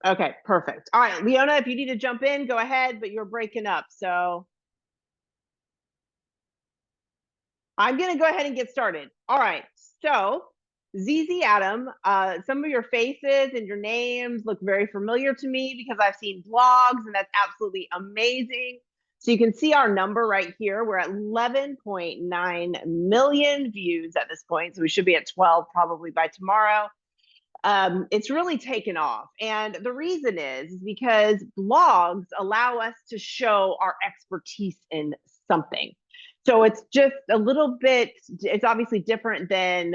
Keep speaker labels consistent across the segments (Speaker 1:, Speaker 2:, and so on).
Speaker 1: Okay, perfect. All right, Leona, if you need to jump in, go ahead, but you're breaking up. So I'm going to go ahead and get started. All right, so ZZ Adam, some of your faces and your names look very familiar to me because I've seen blogs, and that's absolutely amazing. So you can see our number right here. We're at 11.9 million views at this point. So we should be at 12 probably by tomorrow. It's really taken off. And the reason is because blogs allow us to show our expertise in something. So it's just a little bit, it's obviously different than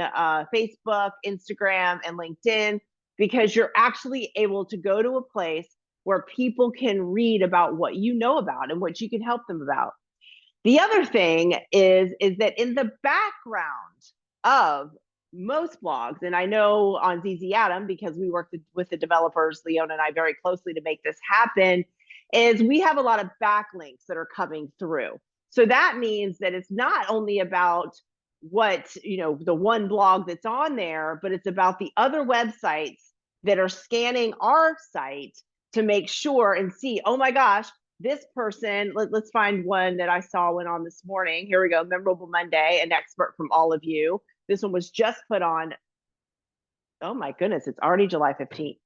Speaker 1: Facebook, Instagram, and LinkedIn, because you're actually able to go to a place where people can read about what you know about and what you can help them about. The other thing is that in the background of most blogs, and I know on ZZ Adam, because we worked with the developers, Leona and I, very closely to make this happen, is we have a lot of backlinks that are coming through. So that means that it's not only about what, the one blog that's on there, but it's about the other websites that are scanning our site to make sure and see, oh my gosh, this person, let's find one that I saw went on this morning. Here we go, Memorable Monday, an expert from all of you. This one was just put on. Oh my goodness, it's already July 15th.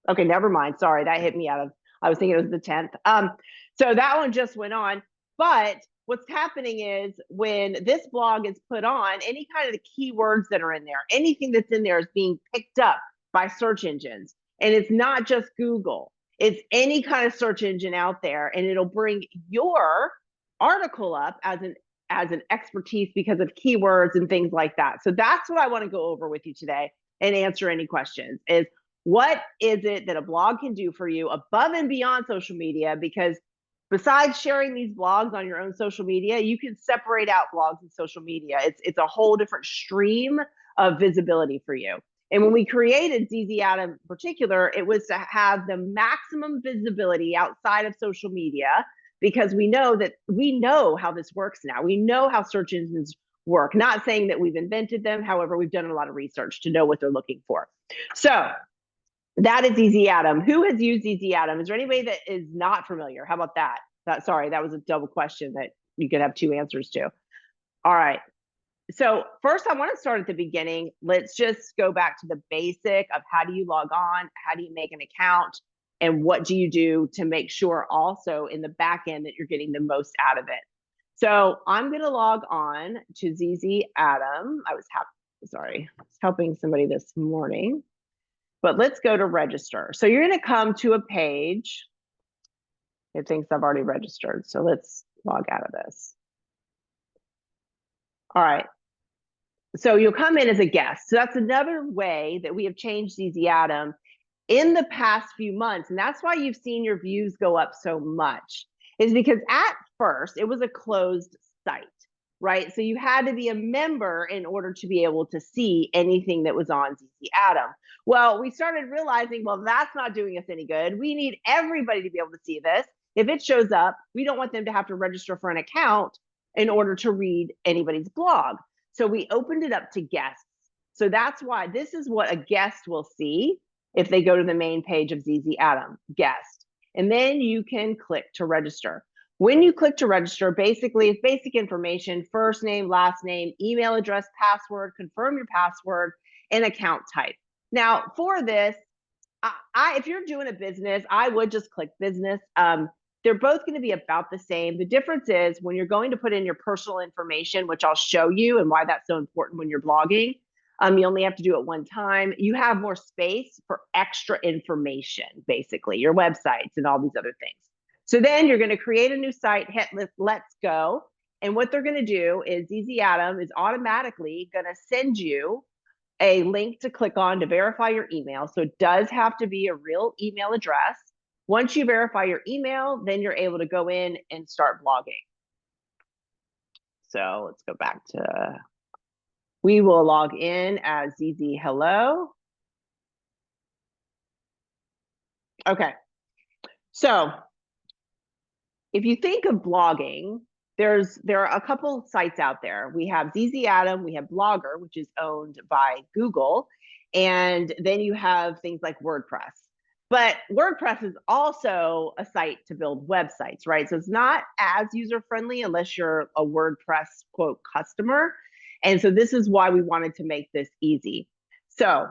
Speaker 1: Okay, never mind. Sorry, that hit me out of, I was thinking it was the 10th. So that one just went on. But what's happening is when this blog is put on, any kind of the keywords that are in there, anything that's in there is being picked up by search engines. And it's not just Google, it's any kind of search engine out there, and it'll bring your article up as an expertise because of keywords and things like that. So that's what I want to go over with you today and answer any questions is what is it that a blog can do for you above and beyond social media? Because besides sharing these blogs on your own social media, you can separate out blogs and social media. It's a whole different stream of visibility for you. And when we created ZZ Adam in particular, it was to have the maximum visibility outside of social media, because we know how this works now. We know how search engines work. Not saying that we've invented them. However, we've done a lot of research to know what they're looking for. So that is ZZ Adam. Who has used ZZ Adam? Is there anybody that is not familiar? How about that? Sorry, that was a double question that you could have two answers to. All right. So first, I want to start at the beginning. Let's just go back to the basic of how do you log on? How do you make an account? And what do you do to make sure also in the back end that you're getting the most out of it? So I'm going to log on to ZZ Adam. I was helping somebody this morning. But let's go to register. So you're going to come to a page. It thinks I've already registered. So let's log out of this. All right. So you'll come in as a guest. So that's another way that we have changed ZZ Adam in the past few months. And that's why you've seen your views go up so much, is because at first it was a closed site, right? So you had to be a member in order to be able to see anything that was on ZZ Adam. Well, we started realizing, well, that's not doing us any good. We need everybody to be able to see this. If it shows up, we don't want them to have to register for an account in order to read anybody's blog. So we opened it up to guests. So that's why this is what a guest will see if they go to the main page of ZZ Adam, guest. And then you can click to register. When you click to register, basically it's basic information: first name, last name, email address, password, confirm your password, and account type. Now for this, if you're doing a business, I would just click business. They're both going to be about the same. The difference is when you're going to put in your personal information, which I'll show you and why that's so important when you're blogging, you only have to do it one time. You have more space for extra information, basically, your websites and all these other things. So then you're going to create a new site, hit let's go. And what they're going to do is ZZ Adam is automatically going to send you a link to click on to verify your email. So it does have to be a real email address. Once you verify your email, then you're able to go in and start blogging. So let's go back to, we will log in as ZZ Hello. Okay. So if you think of blogging, there are a couple sites out there. We have ZZ Adam, we have Blogger, which is owned by Google, and then you have things like WordPress. But WordPress is also a site to build websites, right? So it's not as user-friendly unless you're a WordPress, quote, customer. And so this is why we wanted to make this easy. So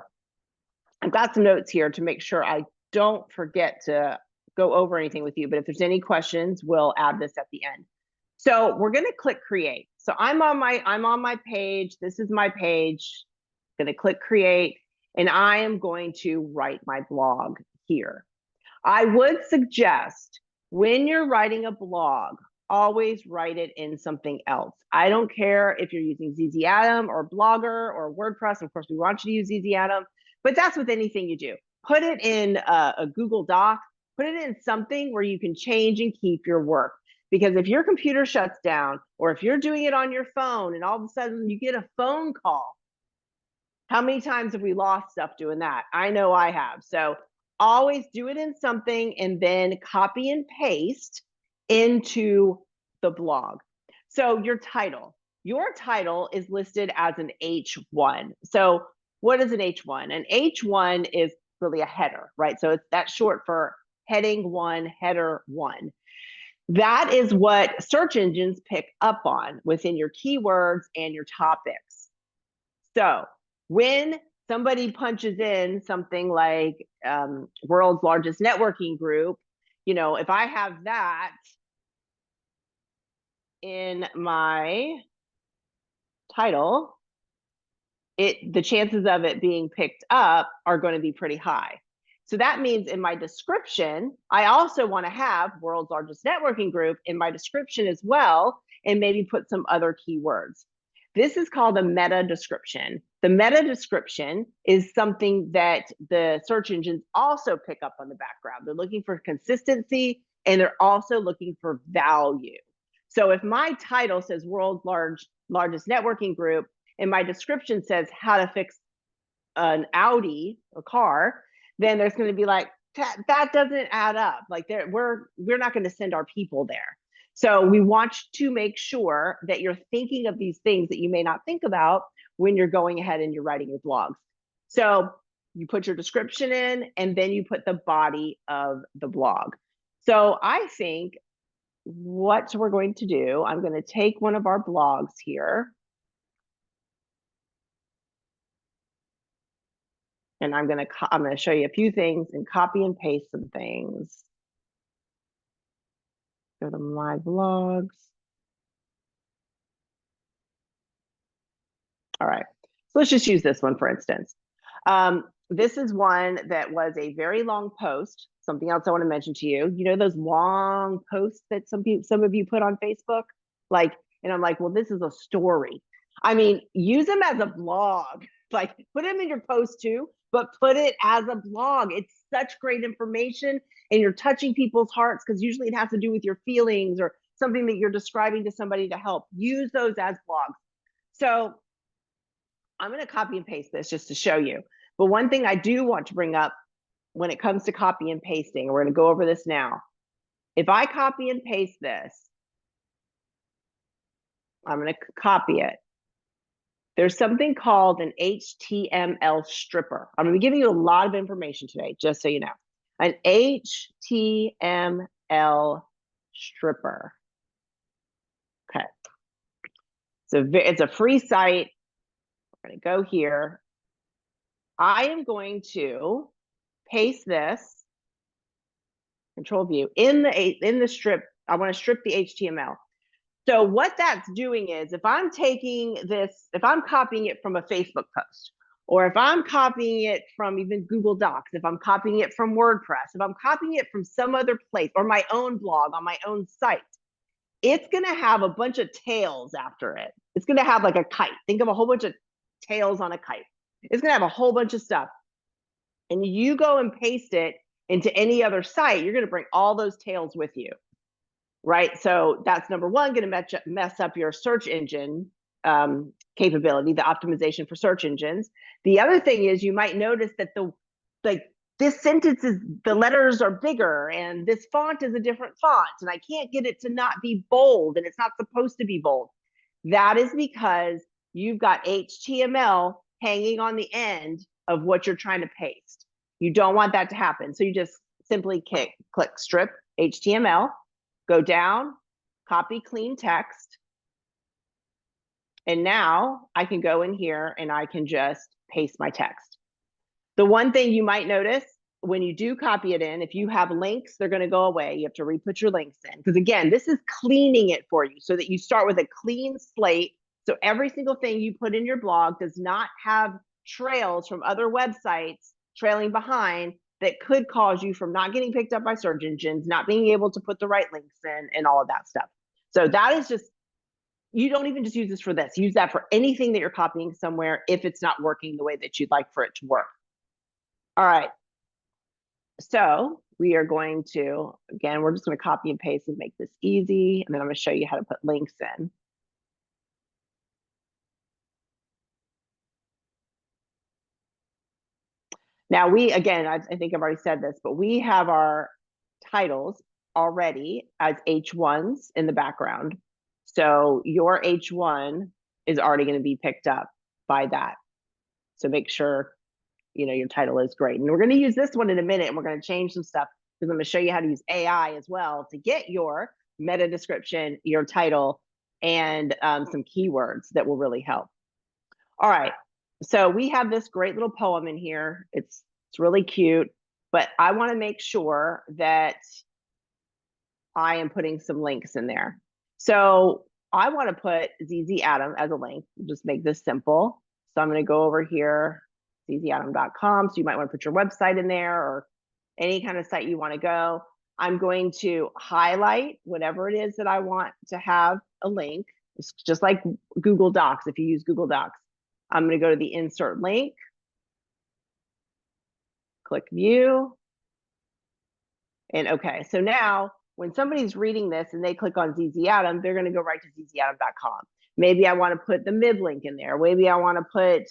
Speaker 1: I've got some notes here to make sure I don't forget to go over anything with you, but if there's any questions, we'll add this at the end. So we're going to click create. So I'm on my page. This is my page. I'm going to click create, and I am going to write my blog here. I would suggest when you're writing a blog, always write it in something else. I don't care if you're using ZZ Atom or Blogger or WordPress. Of course, we want you to use ZZ Atom, but that's with anything you do. Put it in a Google Doc, put it in something where you can change and keep your work. Because if your computer shuts down, or if you're doing it on your phone and all of a sudden you get a phone call, how many times have we lost stuff doing that? I know I have. So always do it in something and then copy and paste into the blog. So your title is listed as an H1. So what is an H1? An H1 is really a header, right? So that's short for heading 1, header 1. That is what search engines pick up on within your keywords and your topics. So when somebody punches in something like world's largest networking group, you know, if I have that in my title, the chances of it being picked up are going to be pretty high. So that means in my description, I also want to have world's largest networking group in my description as well, and maybe put some other keywords. This is called a meta description. The meta description is something that the search engines also pick up on the background. They're looking for consistency, and they're also looking for value. So if my title says world's largest networking group, and my description says how to fix an Audi, a car, then there's going to be like, that doesn't add up. Like we're not going to send our people there. So we want to make sure that you're thinking of these things that you may not think about when you're going ahead and you're writing your blogs. So you put your description in, and then you put the body of the blog. So I think what we're going to do, I'm going to take one of our blogs here, and I'm going to show you a few things and copy and paste some things. Go to my blogs. All right, so let's just use this one for instance. This is one that was a very long post. Something else I want to mention to you. You know those long posts that some of you put on Facebook? Like, and I'm like, well, this is a story. I mean, use them as a blog. Like, put them in your post too, but put it as a blog. It's such great information, and you're touching people's hearts because usually it has to do with your feelings or something that you're describing to somebody to help. Use those as blogs. So I'm going to copy and paste this just to show you. But one thing I do want to bring up when it comes to copy and pasting, and we're going to go over this now. If I copy and paste this, I'm going to copy it. There's something called an HTML stripper. I'm going to be giving you a lot of information today, just so you know. An HTML stripper. Okay. So it's a free site. We're going to go here. I am going to paste this, Control View, in the strip. I want to strip the HTML. So what that's doing is, if I'm taking this, if I'm copying it from a Facebook post, or if I'm copying it from even Google Docs, if I'm copying it from WordPress, if I'm copying it from some other place, or my own blog on my own site, it's going to have a bunch of tails after it. It's going to have like a kite. Think of a whole bunch of tails on a kite. It's going to have a whole bunch of stuff. And you go and paste it into any other site, you're going to bring all those tails with you, right? So that's number one, going to mess up your search engine capability, the optimization for search engines. The other thing is, you might notice that this sentence is, the letters are bigger, and this font is a different font, and I can't get it to not be bold, and it's not supposed to be bold. That is because you've got HTML hanging on the end of what you're trying to paste. You don't want that to happen. So you just simply click strip HTML, go down, copy clean text. And now I can go in here and I can just paste my text. The one thing you might notice when you do copy it in, if you have links, they're going to go away. You have to re-put your links in. Because again, this is cleaning it for you so that you start with a clean slate. So every single thing you put in your blog does not have trails from other websites trailing behind that could cause you from not getting picked up by search engines, not being able to put the right links in, and all of that stuff. So that is just, you don't even just use this for this. Use that for anything that you're copying somewhere if it's not working the way that you'd like for it to work. All right. So we are going to, again, we're just going to copy and paste and make this easy. And then I'm going to show you how to put links in. Now again, I think I've already said this, but we have our titles already as H1s in the background. So your H1 is already going to be picked up by that. So make sure, your title is great. And we're going to use this one in a minute, and we're going to change some stuff because I'm going to show you how to use AI as well to get your meta description, your title, and some keywords that will really help. All right. So we have this great little poem in here. It's really cute, but I want to make sure that I am putting some links in there. So I want to put ZZ Adam as a link. Just make this simple. So I'm going to go over here, zzadam.com. So you might want to put your website in there or any kind of site you want to go. I'm going to highlight whatever it is that I want to have a link. It's just like Google Docs if you use Google Docs. I'm going to go to the insert link, click view, and okay. So now when somebody's reading this and they click on ZZ Adam, they're going to go right to zzadam.com. Maybe I want to put the mid link in there. Maybe I want to put,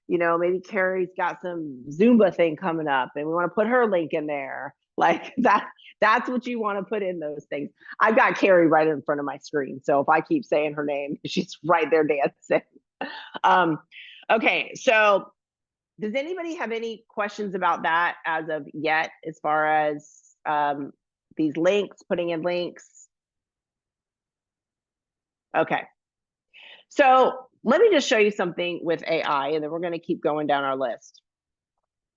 Speaker 1: maybe Carrie's got some Zumba thing coming up and we want to put her link in there. Like that's what you want to put in those things. I've got Carrie right in front of my screen. So if I keep saying her name, she's right there dancing. Okay, so does anybody have any questions about that as of yet, as far as these links, putting in links? Okay. So let me just show you something with AI, and then we're going to keep going down our list.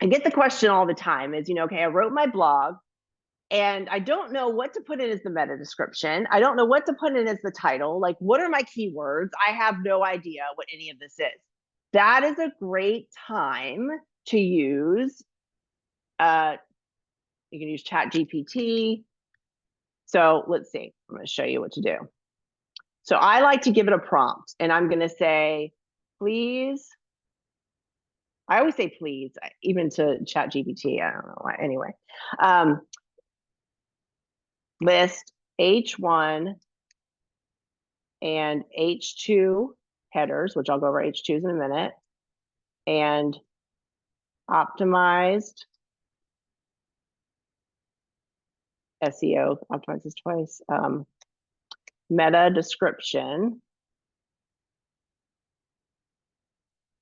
Speaker 1: I get the question all the time is, okay, I wrote my blog and I don't know what to put in as the meta description. I don't know what to put in as the title. Like, what are my keywords? I have no idea what any of this is. That is a great time to use, you can use ChatGPT. So let's see, I'm going to show you what to do. So I like to give it a prompt, and I'm going to say, please. I always say please, even to ChatGPT. I don't know why. Anyway, list H1 and H2 headers, which I'll go over H2s in a minute, and optimized SEO, optimized this twice, meta description.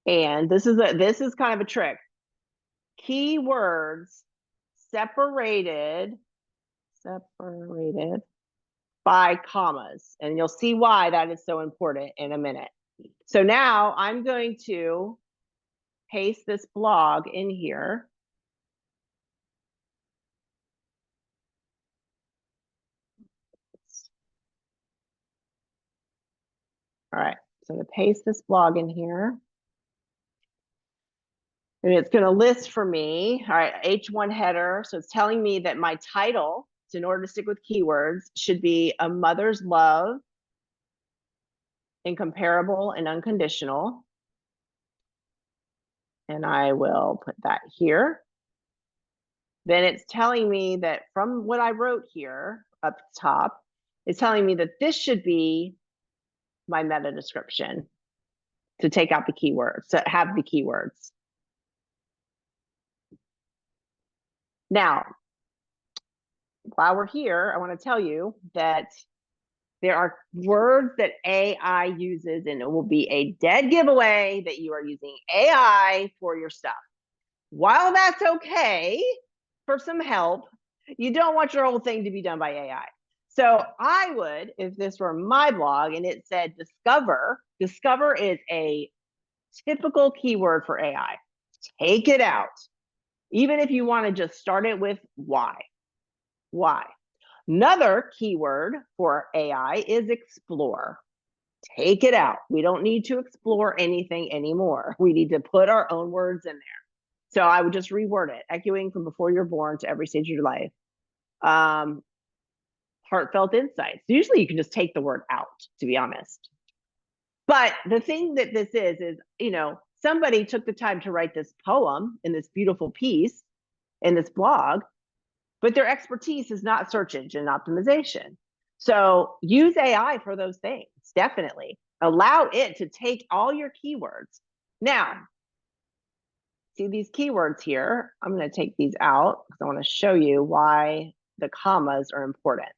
Speaker 1: And this is kind of a trick. Keywords separated by commas. And you'll see why that is so important in a minute. So now I'm going to paste this blog in here. All right, so I'm going to paste this blog in here. And it's going to list for me, all right, H1 header. So it's telling me that my title, so in order to stick with keywords, should be A Mother's Love, Incomparable and Unconditional. And I will put that here. Then it's telling me that from what I wrote here up top, it's telling me that this should be my meta description to take out the keywords, to have the keywords. Now, while we're here, I want to tell you that there are words that AI uses, and it will be a dead giveaway that you are using AI for your stuff. while that's okay for some help, you don't want your whole thing to be done by AI. So I would, if this were my blog and it said discover is a typical keyword for AI. Take it out. Even if you want to just start it with why. Why? Another keyword for AI is explore. Take it out. We don't need to explore anything anymore. We need to put our own words in there. So I would just reword it, echoing from before you're born to every stage of your life. Heartfelt insights. Usually you can just take the word out, to be honest. But the thing that this is, you know, somebody took the time to write this poem in this beautiful piece in this blog, but their expertise is not search engine optimization. So use AI for those things, definitely. Allow it to take all your keywords. Now, see these keywords here? I'm going to take these out because I want to show you why the commas are important.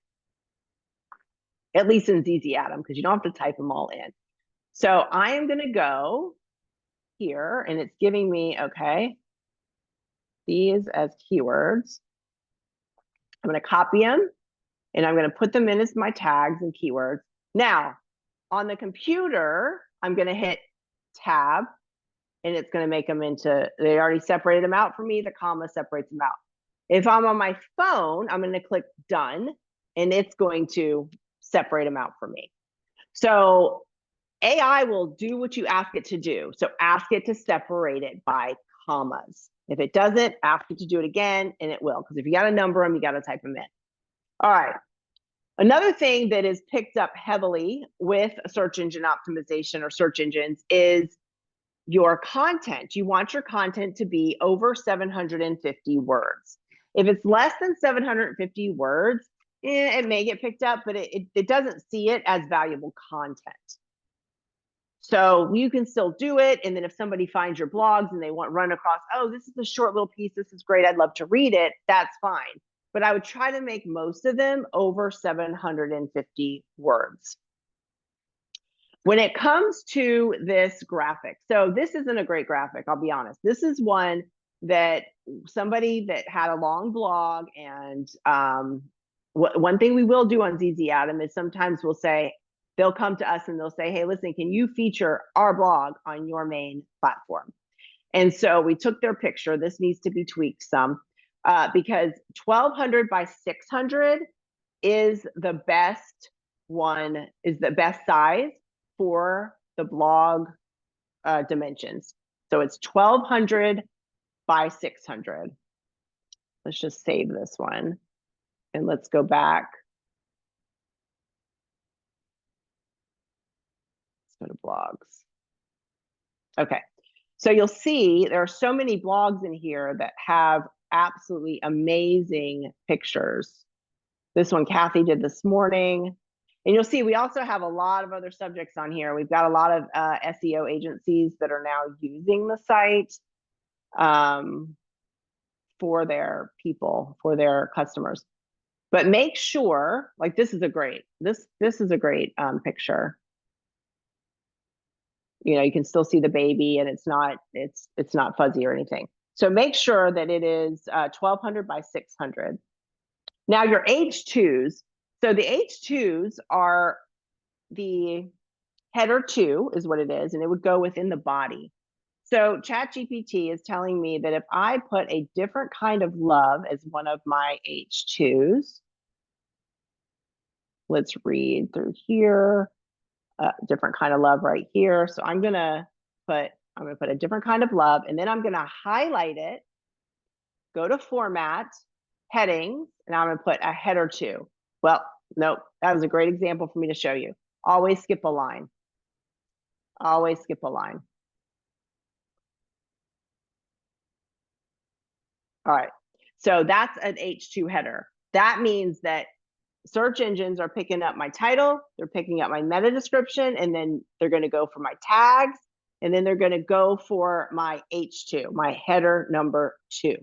Speaker 1: At least in ZZ Atom, because you don't have to type them all in. So I am going to go here, and it's giving me, okay, these as keywords. I'm going to copy them, and I'm going to put them in as my tags and keywords. Now, on the computer, I'm going to hit tab, and it's going to make them into, they already separated them out for me. The comma separates them out. If I'm on my phone, I'm going to click done, and it's going to separate them out for me. So AI will do what you ask it to do. So ask it to separate it by commas. If it doesn't, ask it to do it again, and it will. Because if you got to number them, you got to type them in. All right. Another thing that is picked up heavily with search engine optimization or search engines is your content. You want your content to be over 750 words. If it's less than 750 words, it may get picked up, but it doesn't see it as valuable content. So you can still do it. And then if somebody finds your blogs and they want run across, oh, this is a short little piece, this is great, I'd love to read it, that's fine. But I would try to make most of them over 750 words. When it comes to this graphic, so this isn't a great graphic, I'll be honest. This is one that somebody that had a long blog, and one thing we will do on ZZ Atom is sometimes we'll say, they'll come to us and they'll say, hey, listen, can you feature our blog on your main platform? And so we took their picture. This needs to be tweaked some because 1200 by 600 is the best one, is the best size for the blog dimensions. So it's 1200 by 600. Let's just save this one and let's go back. Go to blogs. Okay, so you'll see there are so many blogs in here that have absolutely amazing pictures. This one Kathy did this morning. And you'll see we also have a lot of other subjects on here. We've got a lot of SEO agencies that are now using the site for their people, for their customers. But make sure, like this is a great, this is a great picture. You know, you can still see the baby and it's not fuzzy or anything. So make sure that it is 1200 by 600. Now your H2s, so the H2s are the header 2 is what it is, and it would go within the body. So ChatGPT is telling me that if I put a different kind of love as one of my H2s, let's read through here. Different kind of love right here. So I'm gonna put a different kind of love, and then I'm gonna highlight it, go to format, headings, and I'm gonna put a header 2. Well, nope, that was a great example for me to show you. Always skip a line. Always skip a line. All right, so that's an H2 header. That means that search engines are picking up my title, they're picking up my meta description, and then they're going to go for my tags, and then they're going to go for my H2, my header number 2.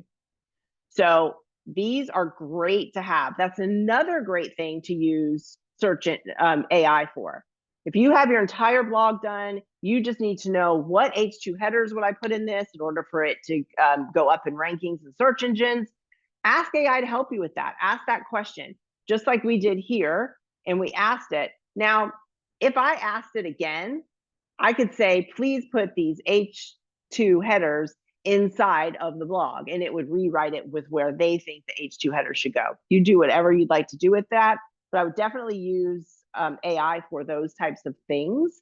Speaker 1: So these are great to have. That's another great thing to use search AI for. If you have your entire blog done, You just need to know what H2 headers would I put in this in order for it to go up in rankings and search engines. Ask AI to help you with that. Ask that question, just like we did here, and we asked it. Now, if I asked it again, I could say, please put these H2 headers inside of the blog, and it would rewrite it with where they think the H2 headers should go. You do whatever you'd like to do with that, but I would definitely use AI for those types of things.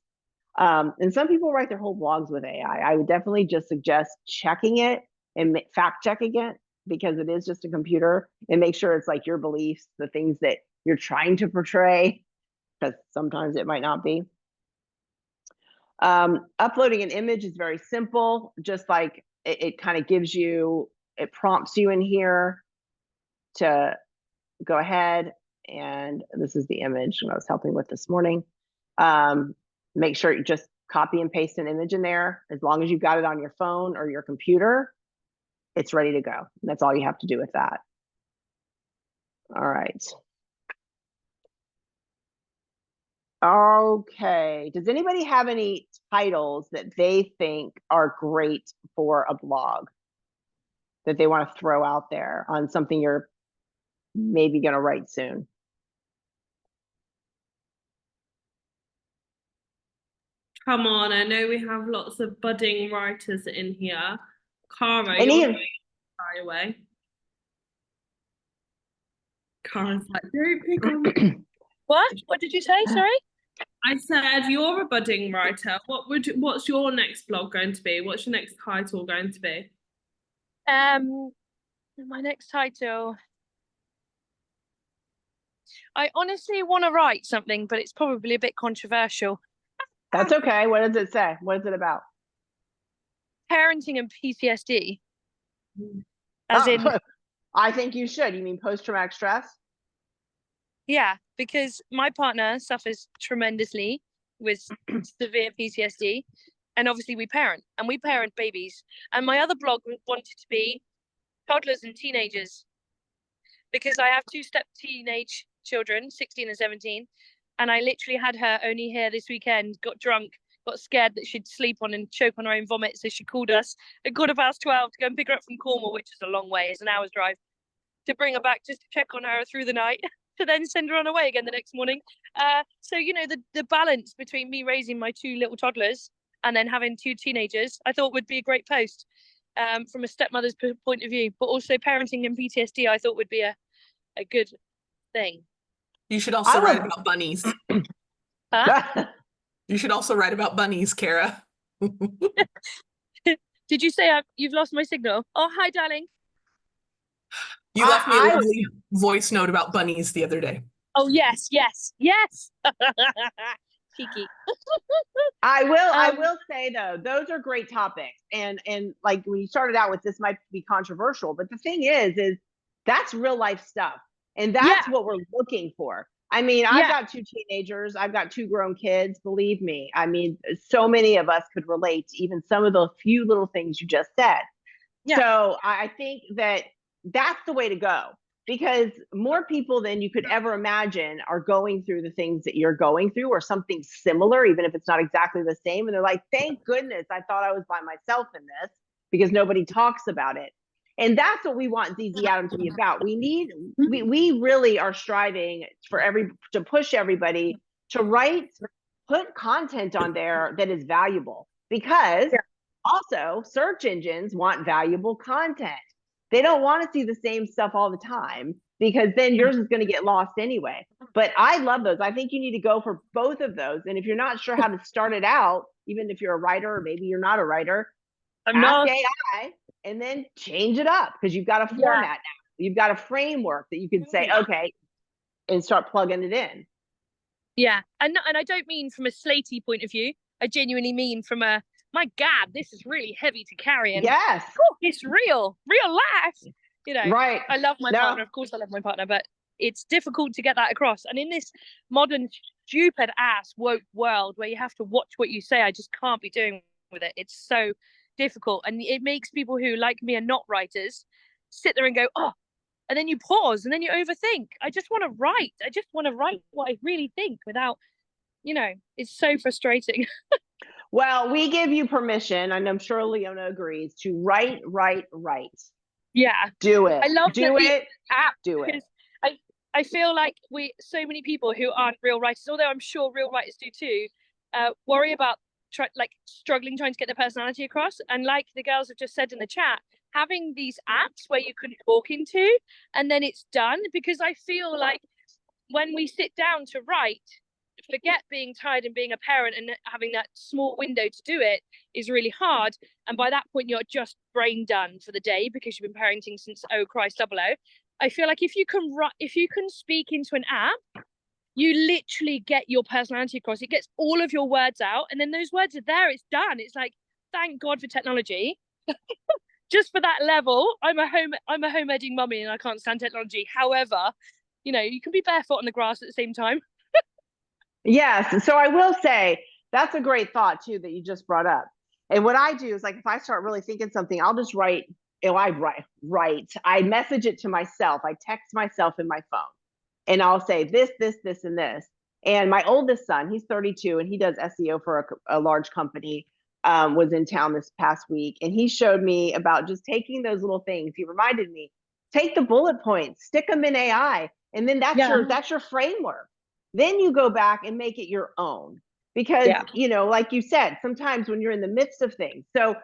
Speaker 1: And some people write their whole blogs with AI. I would definitely just suggest checking it and fact checking it, because it is just a computer, and make sure it's like your beliefs, the things that you're trying to portray, because sometimes it might not be. Uploading an image is very simple, just like it kind of gives you, it prompts you in here to go ahead, and this is the image that I was helping with this morning. Make sure you just copy and paste an image in there. As long as you've got it on your phone or your computer, it's ready to go. That's all you have to do with that. All right. Okay, does anybody have any titles that they think are great for a blog that they want to throw out there on something you're maybe going to write soon?
Speaker 2: Come on, I know we have lots of budding writers in here. Cara,
Speaker 1: And
Speaker 2: you're
Speaker 1: even,
Speaker 2: far away. Cara's like, don't pick on.
Speaker 3: What did you say? Sorry?
Speaker 2: I said you're a budding writer. What's your next blog going to be? What's your next title going to be?
Speaker 3: My next title. I honestly want to write something, but it's probably a bit controversial.
Speaker 1: That's okay. What does it say? What is it about?
Speaker 3: Parenting and PTSD. As in,
Speaker 1: I think you should. You mean post-traumatic stress?
Speaker 3: yeah, because my partner suffers tremendously with severe PTSD, and obviously we parent babies. And my other blog wanted to be toddlers and teenagers, because I have two step teenage children, 16 and 17, and I literally had her only here this weekend, got drunk, got scared that she'd sleep on and choke on her own vomit, so she called us at 12:15 to go and pick her up from Cornwall, which is a long way, it's an hour's drive, to bring her back just to check on her through the night, to then send her on her way again the next morning. So, you know, the balance between me raising my two little toddlers and then having two teenagers, I thought would be a great post from a stepmother's point of view, but also parenting and PTSD, I thought would be a good thing.
Speaker 4: You should also write about bunnies.
Speaker 3: Huh?
Speaker 4: You should also write about bunnies, Cara.
Speaker 3: Did you say you've lost my signal? Oh, hi, darling.
Speaker 4: You left me a lovely voice note about bunnies the other day.
Speaker 3: Oh, yes. Cheeky.
Speaker 1: I will say though, those are great topics. And like when you started out with, this might be controversial, but the thing is that's real life stuff. And that's what we're looking for. I mean, I've got two teenagers, I've got two grown kids, believe me. I mean, so many of us could relate to even some of the few little things you just said. Yeah. So I think that that's the way to go, because more people than you could ever imagine are going through the things that you're going through, or something similar, even if it's not exactly the same. And they're like, thank goodness I thought I was by myself in this, because nobody talks about it. And that's what we want ZZ Adam to be about. We really are striving to push everybody to put content on there that is valuable, because also search engines want valuable content. They don't want to see the same stuff all the time, because then yours is going to get lost anyway. But I love those. I think you need to go for both of those. And if you're not sure how to start it out, even if you're a writer, or maybe you're not a writer, ask AI and then change it up, because you've got a format now. You've got a framework that you can say, okay, and start plugging it in.
Speaker 3: Yeah. And I don't mean from a Slatey point of view. I genuinely mean from a, my God, this is really heavy to carry. And it's real life. You know,
Speaker 1: right.
Speaker 3: I love my partner. Of course I love my partner, but it's difficult to get that across. And in this modern, stupid ass woke world where you have to watch what you say, I just can't be doing with it. It's so difficult. And it makes people who, like me, are not writers, sit there and go, oh, and then you pause and then you overthink. I just want to write. I just want to write what I really think without, you know, it's so frustrating.
Speaker 1: Well, we give you permission, and I'm sure Leona agrees, to write.
Speaker 3: Yeah.
Speaker 1: Do it.
Speaker 3: I love
Speaker 1: Do it.
Speaker 3: app
Speaker 1: Do it.
Speaker 3: because I feel like so many people who aren't real writers, although I'm sure real writers do too, worry about struggling trying to get their personality across. And like the girls have just said in the chat, having these apps where you can talk into and then it's done, because I feel like when we sit down to write, forget being tired and being a parent and having that small window to do it is really hard. And by that point, you're just brain done for the day because you've been parenting since Christ 00. I feel like if you can speak into an app, you literally get your personality across. It gets all of your words out, and then those words are there. It's done. It's like, thank God for technology. Just for that level, I'm a home editing mummy, and I can't stand technology. However, you know, you can be barefoot on the grass at the same time.
Speaker 1: Yes. So I will say that's a great thought too that you just brought up. And what I do is, like, if I start really thinking something, I'll just write. I message it to myself. I text myself in my phone, and I'll say this, and this. And my oldest son, he's 32, and he does SEO for a large company. Was in town this past week, and he showed me about just taking those little things. He reminded me, take the bullet points, stick them in AI, and then that's your framework. Then you go back and make it your own, because you know, like you said, sometimes when you're in the midst of things. So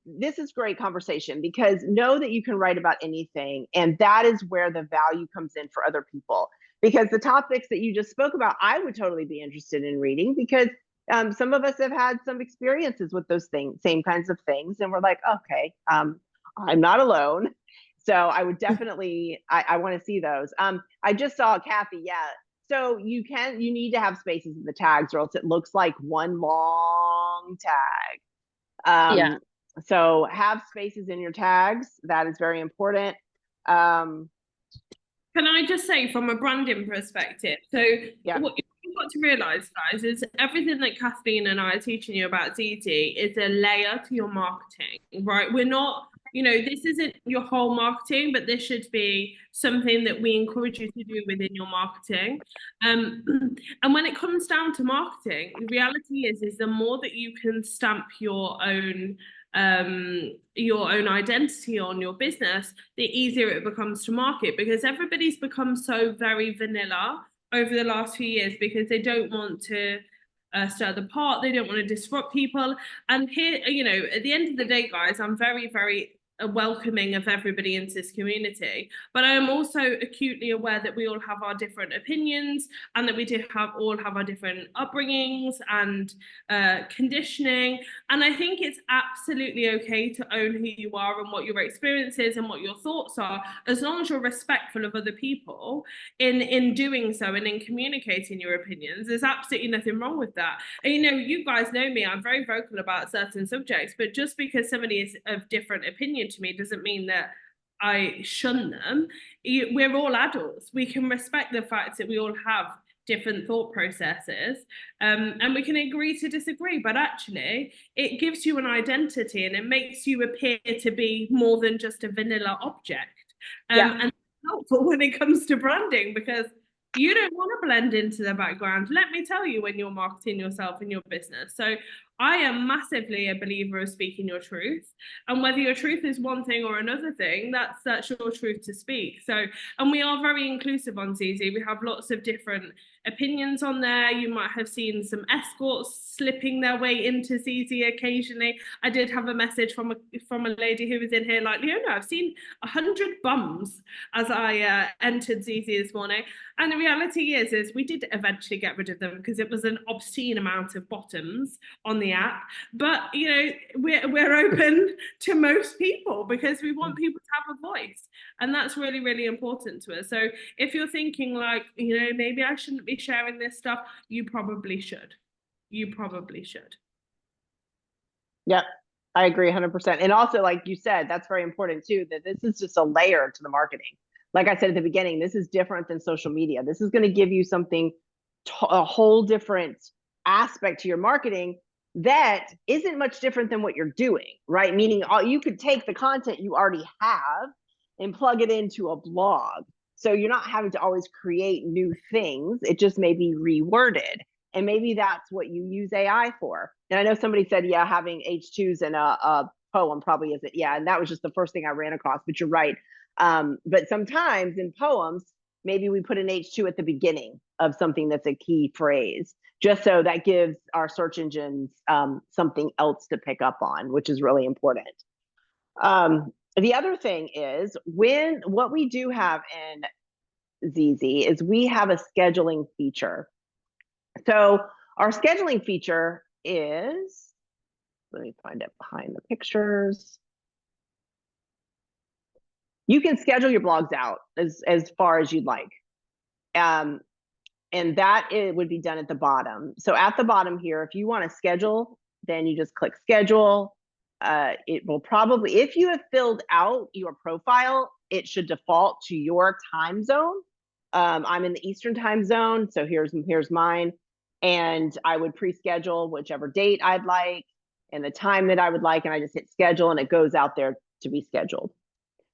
Speaker 1: this is great conversation, because know that you can write about anything, and that is where the value comes in for other people. Because the topics that you just spoke about, I would totally be interested in reading, because some of us have had some experiences with those same kinds of things, and we're like, okay, I'm not alone. So I would definitely, I want to see those. I just saw Kathy. Yeah. So you need to have spaces in the tags, or else it looks like one long tag. So have spaces in your tags. That is very important.
Speaker 2: Can I just say, from a branding perspective, so what you've got to realize, guys, is everything that Cathlene and I are teaching you about ZZ is a layer to your marketing, right? We're not, you know, this isn't your whole marketing, but this should be something that we encourage you to do within your marketing. And when it comes down to marketing, the reality is the more that you can stamp your own identity on your business, the easier it becomes to market, because everybody's become so very vanilla over the last few years, because they don't want to stir the pot, they don't want to disrupt people. And here, you know, at the end of the day, guys, I'm very, very welcoming of everybody into this community, but I am also acutely aware that we all have our different opinions, and that we all have our different upbringings and conditioning. And I think it's absolutely okay to own who you are and what your experience is and what your thoughts are, as long as you're respectful of other people in doing so and in communicating your opinions. There's absolutely nothing wrong with that. And you know, you guys know me, I'm very vocal about certain subjects, but just because somebody is of different opinion to me doesn't mean that I shun them. We're all adults. We can respect the fact that we all have different thought processes, and we can agree to disagree, but actually it gives you an identity, and it makes you appear to be more than just a vanilla object. And it's helpful when it comes to branding, because you don't want to blend into the background, let me tell you, when you're marketing yourself and your business. So I am massively a believer of speaking your truth, and whether your truth is one thing or another thing, that's your truth to speak. So, and we are very inclusive on ZZ. We have lots of different opinions on there. You might have seen some escorts slipping their way into ZZ occasionally. I did have a message from a lady who was in here like, Leona, I've seen 100 bums as I entered ZZ this morning. And the reality is we did eventually get rid of them, because it was an obscene amount of bottoms on the app. But you know, we're open to most people, because we want people to have a voice, and that's really, really important to us. So if you're thinking like, you know, maybe I shouldn't be sharing this stuff, you probably should.
Speaker 1: Yep, I agree 100%. And also, like you said, that's very important too, that this is just a layer to the marketing. Like I said at the beginning, this is different than social media. This is going to give you something, a whole different aspect to your marketing that isn't much different than what you're doing, right? Meaning you could take the content you already have and plug it into a blog. So you're not having to always create new things. It just may be reworded. And maybe that's what you use AI for. And I know somebody said, yeah, having H2s in a poem probably isn't. Yeah, and that was just the first thing I ran across, but you're right. But sometimes in poems, maybe we put an H2 at the beginning of something that's a key phrase, just so that gives our search engines something else to pick up on, which is really important. The other thing is what we do have in ZZ is we have a scheduling feature. So our scheduling feature is, let me find it behind the pictures. You can schedule your blogs out as far as you'd like. And that would be done at the bottom. So at the bottom here, if you want to schedule, then you just click schedule. It will probably, if you have filled out your profile, it should default to your time zone. I'm in the Eastern time zone, so here's mine. And I would pre-schedule whichever date I'd like and the time that I would like, and I just hit schedule and it goes out there to be scheduled.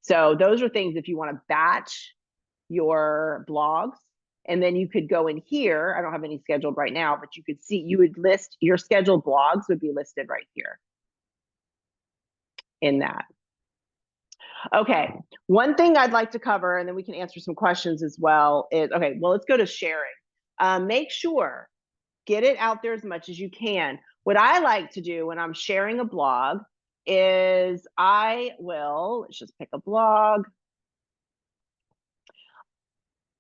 Speaker 1: So those are things if you want to batch your blogs. And then you could go in here. I don't have any scheduled right now, but you could see, you would list your scheduled blogs would be listed right here in that. Okay, one thing I'd like to cover, and then we can answer some questions as well, is, okay, well, let's go to sharing. Make sure, get it out there as much as you can. What I like to do when I'm sharing a blog is let's just pick a blog,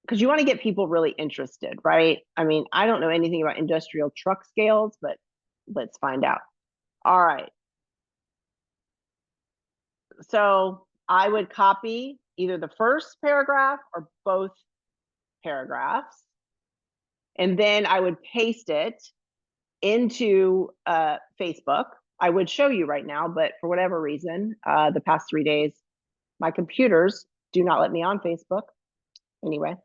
Speaker 1: because you want to get people really interested, right? I mean, I don't know anything about industrial truck scales, but let's find out. All right. So I would copy either the first paragraph or both paragraphs, and then I would paste it into Facebook. I would show you right now, but for whatever reason, the past 3 days, my computers do not let me on Facebook. Anyway,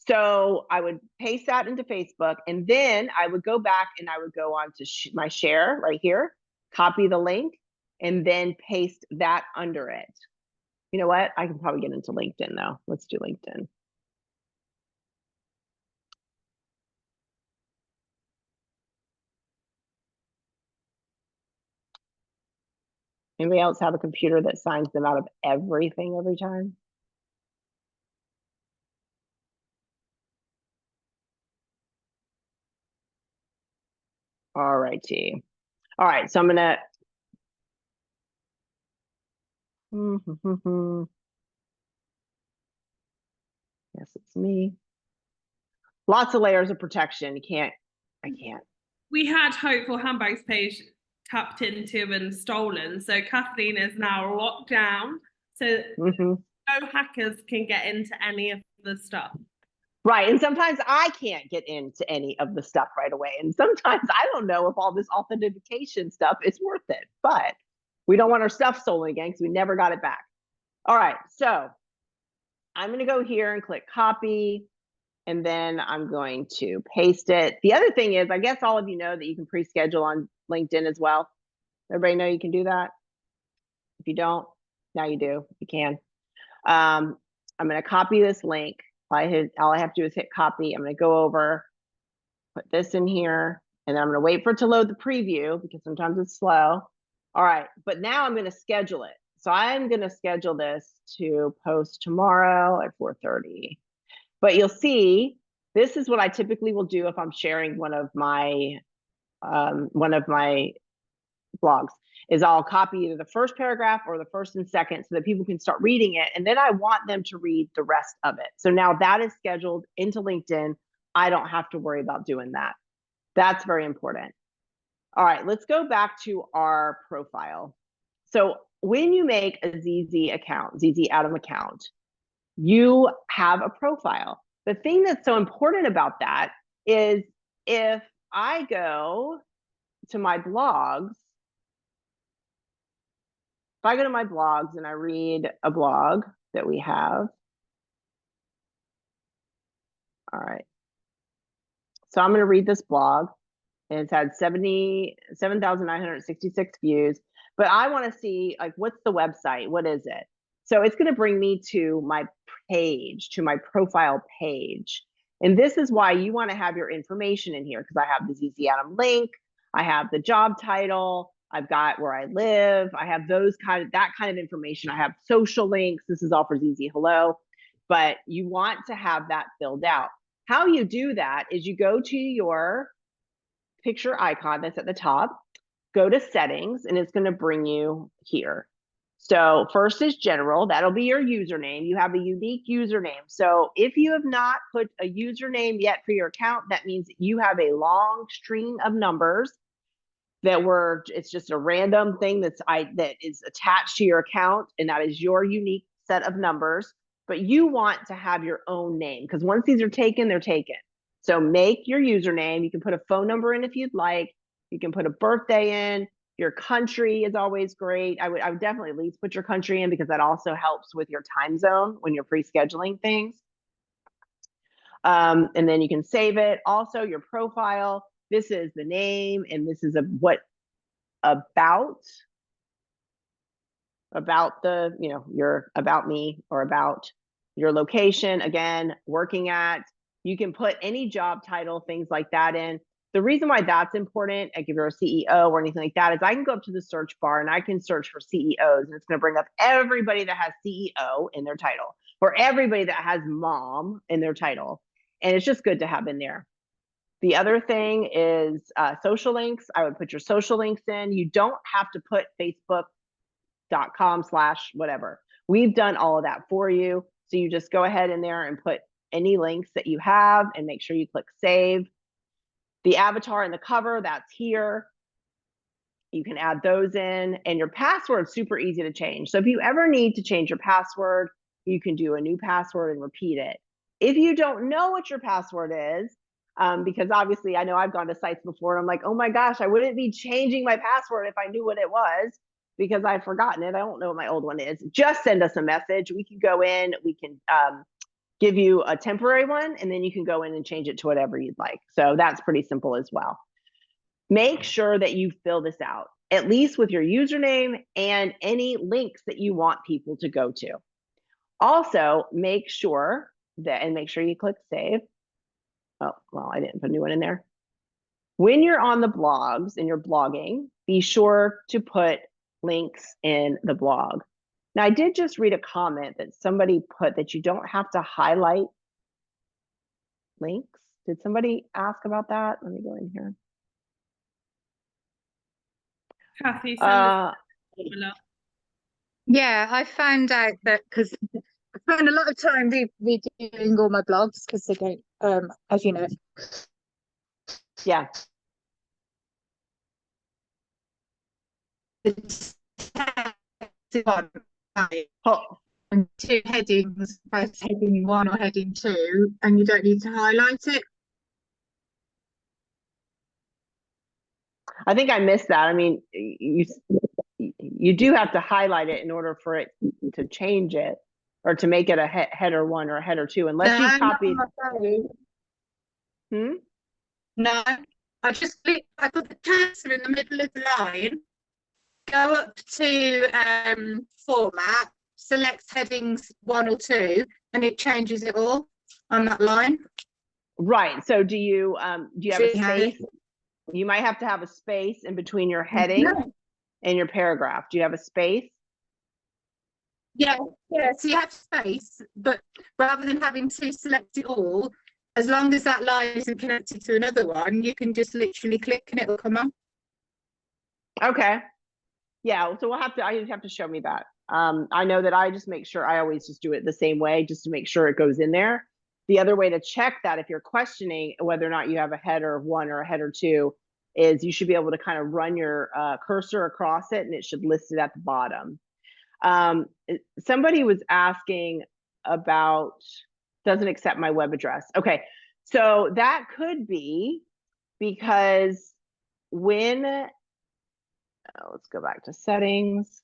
Speaker 1: so I would paste that into Facebook, and then I would go back and I would go on to my share right here, copy the link, and then paste that under it. You know what? I can probably get into LinkedIn though. Let's do LinkedIn. Anybody else have a computer that signs them out of everything every time? All righty. All right, so I'm gonna. Yes, it's me. Lots of layers of protection. I can't.
Speaker 2: We had Hopeful Handbags page tapped into and stolen, so Cathlene is now locked down, so no hackers can get into any of the stuff.
Speaker 1: Right, and sometimes I can't get into any of the stuff right away, and sometimes I don't know if all this authentication stuff is worth it, but we don't want our stuff stolen again because we never got it back. All right, so I'm going to go here and click copy, and then I'm going to paste it. The other thing is, I guess all of you know that you can pre-schedule on LinkedIn as well. Everybody know you can do that? If you don't, now you do. You can. I'm going to copy this link. All I have to do is hit copy. I'm going to go over, put this in here, and then I'm going to wait for it to load the preview because sometimes it's slow. All right, but now I'm going to schedule it. So I'm going to schedule this to post tomorrow at 4:30. But you'll see, this is what I typically will do if I'm sharing one of my blogs, is I'll copy either the first paragraph or the first and second so that people can start reading it. And then I want them to read the rest of it. So now that is scheduled into LinkedIn. I don't have to worry about doing that. That's very important. All right, let's go back to our profile. So when you make a ZZ account, ZZ Adam account, you have a profile. The thing that's so important about that is if I go to my blogs, if I go to my blogs and I read a blog that we have, all right. So I'm going to read this blog, and it's had 77,966 views, but I want to see, like, what's the website? What is it? So it's going to bring me to my page, to my profile page. And this is why you want to have your information in here, because I have the ZZ Adam link, I have the job title, I've got where I live, I have that kind of information. I have social links. This is all for ZZ Hello, but you want to have that filled out. How you do that is you go to your picture icon that's at the top, go to settings, and it's going to bring you here. So first is general, that'll be your username. You have a unique username. So if you have not put a username yet for your account, that means you have a long string of numbers it's just a random thing that is attached to your account, and that is your unique set of numbers. But you want to have your own name, because once these are taken, they're taken. So make your username. You can put a phone number in if you'd like. You can put a birthday in. Your country is always great. I would definitely at least put your country in, because that also helps with your time zone when you're pre-scheduling things. And then you can save it. Also, your profile. This is the name, and this is about the, your about me, or about your location. Again, working at, you can put any job title, things like that in. The reason why that's important, like if you're a CEO or anything like that, is I can go up to the search bar and I can search for CEOs, and it's going to bring up everybody that has CEO in their title, or everybody that has mom in their title. And it's just good to have in there. The other thing is social links. I would put your social links in. You don't have to put facebook.com/whatever. We've done all of that for you. So you just go ahead in there and put any links that you have, and make sure you click save. The avatar and the cover, that's here. You can add those in, and your password's super easy to change. So if you ever need to change your password, you can do a new password and repeat it. If you don't know what your password is, because obviously I know I've gone to sites before and I'm like, oh my gosh, I wouldn't be changing my password if I knew what it was, because I've forgotten it. I don't know what my old one is. Just send us a message. We can go in, we can give you a temporary one, and then you can go in and change it to whatever you'd like. So that's pretty simple as well. Make sure that you fill this out, at least with your username and any links that you want people to go to. Also, make sure you click save. Oh, well, I didn't put a new one in there. When you're on the blogs and you're blogging, be sure to put links in the blog. Now, I did just read a comment that somebody put that you don't have to highlight links. Did somebody ask about that? Let me go in here.
Speaker 2: Kathy,
Speaker 5: yeah, I found out that because I spend a lot of time redoing all my blogs, because they don't, as you know.
Speaker 1: Yeah.
Speaker 5: And two headings, both heading 1 or heading 2, and you don't need to highlight it.
Speaker 1: I think I missed that. I mean, you do have to highlight it in order for it to change it, or to make it a header 1 or a header 2, unless you copied.
Speaker 5: No, I put the cursor in the middle of the line, go up to format, select headings 1 or 2, and it changes it all on that line.
Speaker 1: Right. So do you have a space? You might have to have a space in between your heading and your paragraph. Do you have a space?
Speaker 5: Yeah, so you have space, but rather than having to select it all, as long as that line isn't connected to another one, you can just literally click and it will come on.
Speaker 1: Okay. Yeah, so I just have to show me that. I know that I just make sure I always just do it the same way, just to make sure it goes in there. The other way to check that, if you're questioning whether or not you have a header 1 or a header 2, is you should be able to kind of run your cursor across it, and it should list it at the bottom. Somebody was asking about doesn't accept my web address. Okay, so that could be because when let's go back to settings.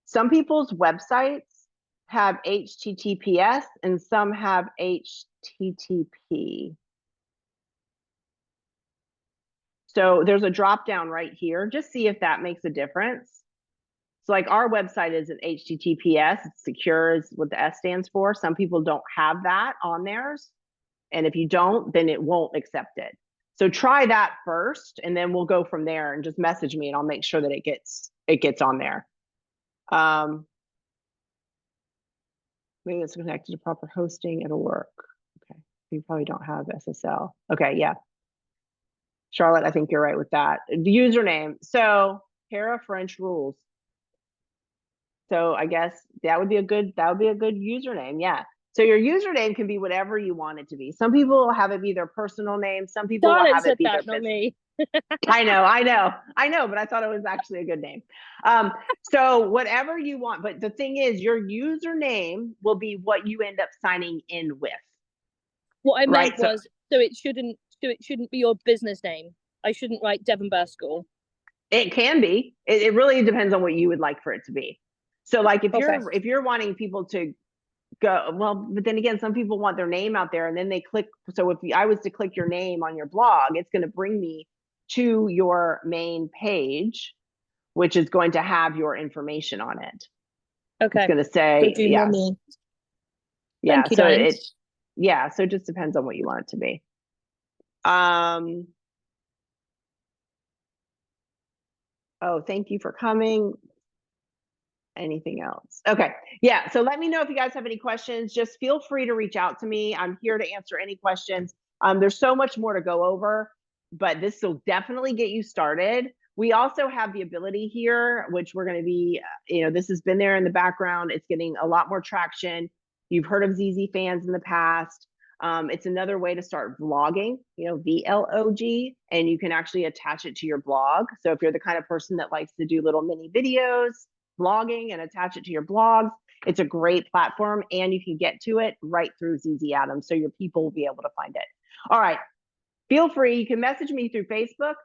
Speaker 1: Some people's websites have HTTPS and some have HTTP. So there's a drop down right here. Just see if that makes a difference. So like our website is at HTTPS, it's secure is what the S stands for. Some people don't have that on theirs. And if you don't, then it won't accept it. So try that first, and then we'll go from there, and just message me and I'll make sure that it gets on there. Maybe it's connected to proper hosting, it'll work. Okay, you probably don't have SSL. Okay, yeah. Charlotte, I think you're right with that. The username. So Para French rules. So I guess that would be a good username. Yeah. So your username can be whatever you want it to be. Some people will have it be their personal name. Some people will
Speaker 3: Charlotte
Speaker 1: have it
Speaker 3: said
Speaker 1: be
Speaker 3: that,
Speaker 1: their
Speaker 3: not
Speaker 1: business.
Speaker 3: me.
Speaker 1: I know, but I thought it was actually a good name. So whatever you want, but the thing is, your username will be what you end up signing in with.
Speaker 3: What I meant
Speaker 1: Right, so-
Speaker 3: was, so it shouldn't be your business name. I shouldn't write Devon Burskell.
Speaker 1: It can be. It really depends on what you would like for it to be. So like if
Speaker 3: Okay.
Speaker 1: you're wanting people to go, well, but then again, some people want their name out there and then they click. So if I was to click your name on your blog, it's going to bring me to your main page, which is going to have your information on it.
Speaker 3: Okay.
Speaker 1: It's going to say,
Speaker 3: So do
Speaker 1: yes.
Speaker 3: me.
Speaker 1: Yeah.
Speaker 3: Thank you,
Speaker 1: So
Speaker 3: darling.
Speaker 1: so it just depends on what you want it to be. Oh, thank you for coming. Anything else? Okay. Yeah. So let me know if you guys have any questions. Just feel free to reach out to me. I'm here to answer any questions. There's so much more to go over, but this will definitely get you started. We also have the ability here, which we're going to be, this has been there in the background. It's getting a lot more traction. You've heard of ZZ Fans in the past. It's another way to start vlogging, VLOG, and you can actually attach it to your blog. So if you're the kind of person that likes to do little mini videos, blogging, and attach it to your blogs, it's a great platform, and you can get to it right through ZZ Adam, so your people will be able to find it. All right, feel free. You can message me through Facebook.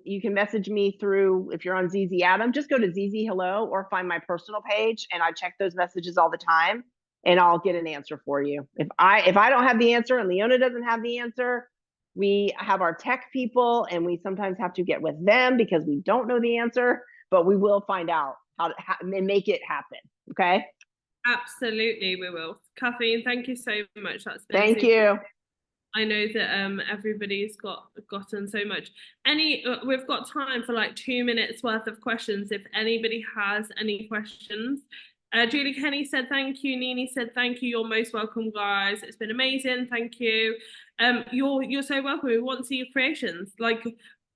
Speaker 1: You can message me through, if you're on ZZ Adam, just go to ZZ Hello or find my personal page, and I check those messages all the time, and I'll get an answer for you. If I don't have the answer and Leona doesn't have the answer, we have our tech people, and we sometimes have to get with them because we don't know the answer, but we will find out how to make it happen. Okay.
Speaker 2: Absolutely, we will. Cathlene, thank you so much. That's been
Speaker 1: Thank
Speaker 2: super.
Speaker 1: you.
Speaker 2: I know that everybody's gotten so much. We've got time for like 2 minutes worth of questions. If anybody has any questions. Julie Kenny said thank you. Nini said thank you. You're most welcome, guys. It's been amazing. Thank you. You're so welcome. We want to see your creations. Like,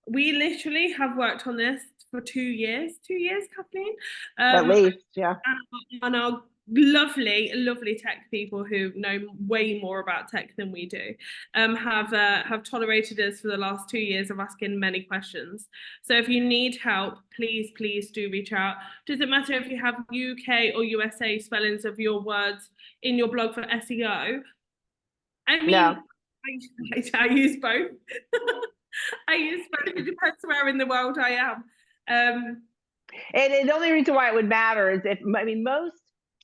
Speaker 2: we literally have worked on this for 2 years. 2 years, Cathlene.
Speaker 1: At least, yeah.
Speaker 2: And our lovely tech people who know way more about tech than we do have tolerated us for the last 2 years of asking many questions. So if you need help, please do reach out. Doesn't matter if you have UK or USA spellings of your words in your blog for SEO. I mean, no. I use both. I use both. It depends where in the world I am.
Speaker 1: And the only reason why it would matter is most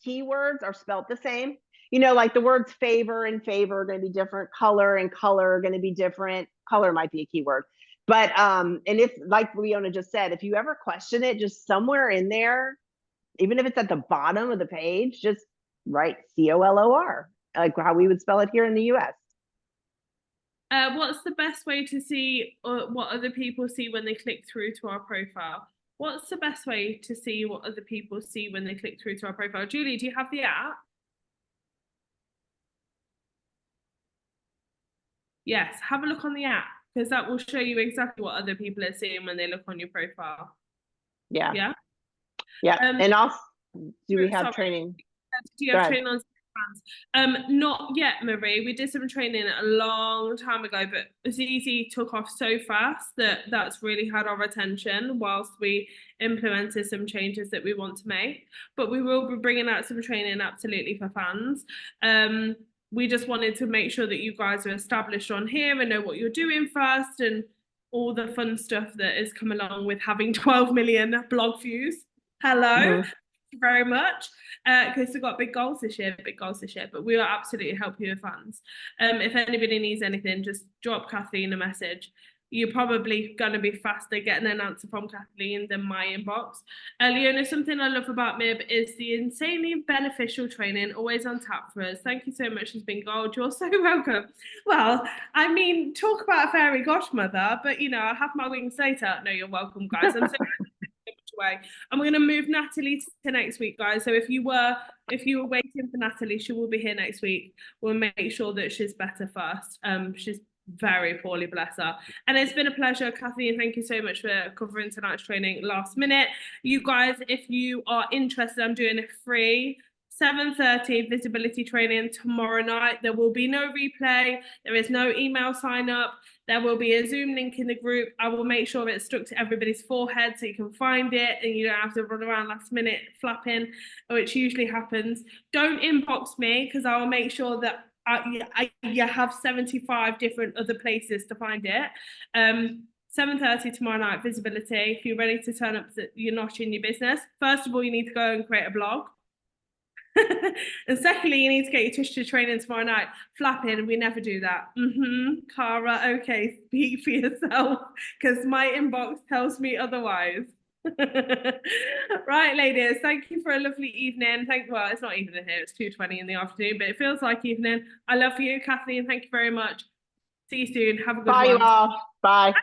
Speaker 1: keywords are spelt the same. Like the words favor and favor are going to be different. Color and color are going to be different. Color might be a keyword. But, and if, like Leona just said, if you ever question it, just somewhere in there, even if it's at the bottom of the page, just write COLOR, like how we would spell it here in the US.
Speaker 2: What's the best way to see what other people see when they click through to our profile? What's the best way to see what other people see when they click through to our profile? Julie, do you have the app? Yes, have a look on the app, because that will show you exactly what other people are seeing when they look on your profile.
Speaker 1: Yeah.
Speaker 2: Yeah.
Speaker 1: Yeah. And also, do we have training?
Speaker 2: Do you have training on fans? Not yet, Marie. We did some training a long time ago, but ZZ took off so fast that that's really had our attention whilst we implemented some changes that we want to make. But we will be bringing out some training absolutely for fans. We just wanted to make sure that you guys are established on here and know what you're doing first, and all the fun stuff that has come along with having 12 million blog views. Hello. Thank you very much, because we've got big goals this year, but we will absolutely help you with fans. If anybody needs anything, just drop Cathlene a message. you're probably going to be faster getting an answer from Cathlene than my inbox. Leona, something I love about Mib is the insanely beneficial training always on tap for us. Thank you so much. It's been gold. You're so welcome. Well, I mean, talk about a fairy godmother, but you know, I'll have my wings later. No, you're welcome, guys. I'm so away. And we're going to move Natalie to next week, guys. So if you were waiting for Natalie, she will be here next week. We'll make sure that she's better first. She's very poorly, bless her. And it's been a pleasure, Cathlene. Thank you so much for covering tonight's training last minute. You guys, if you are interested, I'm doing a free 7:30 visibility training tomorrow night. There will be no replay. There is no email sign up. There will be a Zoom link in the group. I will make sure it's stuck to everybody's forehead so you can find it and you don't have to run around last minute flapping, which usually happens. Don't inbox me because I will make sure that you have 75 different other places to find it. 7:30 tomorrow night, visibility. If you're ready to turn up, you're not in your business. First of all, you need to go and create a blog. And secondly, you need to get your tush to training tomorrow night. Flapping, we never do that. Cara, okay, speak for yourself, because my inbox tells me otherwise. Right, ladies, thank you for a lovely evening. Well, it's not evening here, it's 2:20 in the afternoon, but it feels like evening. I love you, Cathlene. Thank you very much. See you soon. Have a good one.
Speaker 1: Bye, you all. Bye.